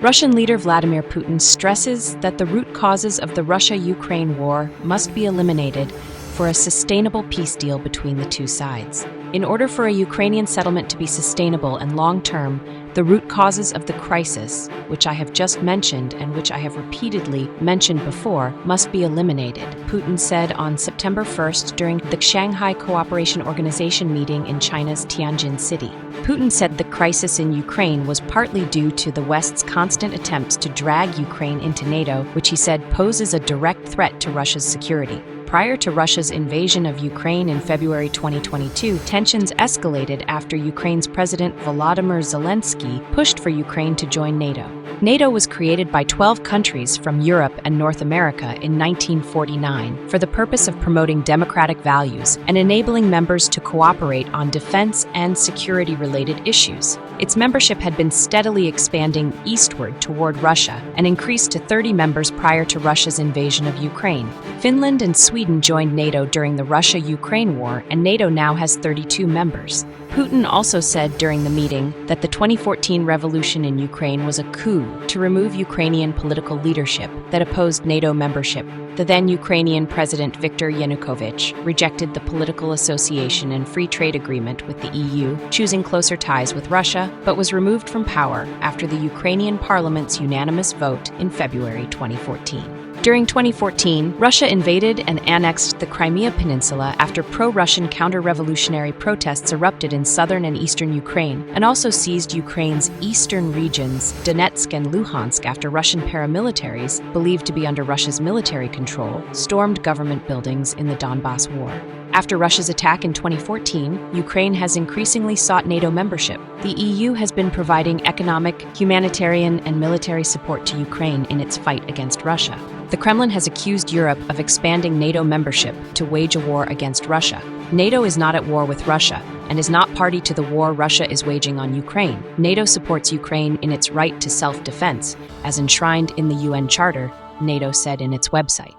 Russian leader Vladimir Putin stresses that the root causes of the Russia-Ukraine war must be eliminated for a sustainable peace deal between the two sides. In order for a Ukrainian settlement to be sustainable and long-term, the root causes of the crisis, which I have just mentioned and which I have repeatedly mentioned before, must be eliminated, Putin said on September 1st during the Shanghai Cooperation Organization meeting in China's Tianjin city. Putin said the crisis in Ukraine was partly due to the West's constant attempts to drag Ukraine into NATO, which he said poses a direct threat to Russia's security. Prior to Russia's invasion of Ukraine in February 2022, tensions escalated after Ukraine's President Volodymyr Zelensky pushed for Ukraine to join NATO. NATO was created by 12 countries from Europe and North America in 1949 for the purpose of promoting democratic values and enabling members to cooperate on defense and security-related issues. Its membership had been steadily expanding eastward toward Russia and increased to 30 members prior to Russia's invasion of Ukraine. Finland and Sweden joined NATO during the Russia-Ukraine war, and NATO now has 32 members. Putin also said during the meeting that the 2014 revolution in Ukraine was a coup to remove Ukrainian political leadership that opposed NATO membership. The then Ukrainian President Viktor Yanukovych rejected the political association and free trade agreement with the EU, choosing closer ties with Russia, but was removed from power after the Ukrainian parliament's unanimous vote in February 2014. During 2014, Russia invaded and annexed the Crimea Peninsula after pro-Russian counter-revolutionary protests erupted in southern and eastern Ukraine, and also seized Ukraine's eastern regions, Donetsk and Luhansk, after Russian paramilitaries, believed to be under Russia's military control, stormed government buildings in the Donbass war. After Russia's attack in 2014, Ukraine has increasingly sought NATO membership. The EU has been providing economic, humanitarian, and military support to Ukraine in its fight against Russia. The Kremlin has accused Europe of expanding NATO membership to wage a war against Russia. NATO is not at war with Russia and is not party to the war Russia is waging on Ukraine. NATO supports Ukraine in its right to self-defense, as enshrined in the UN Charter, NATO said in its website.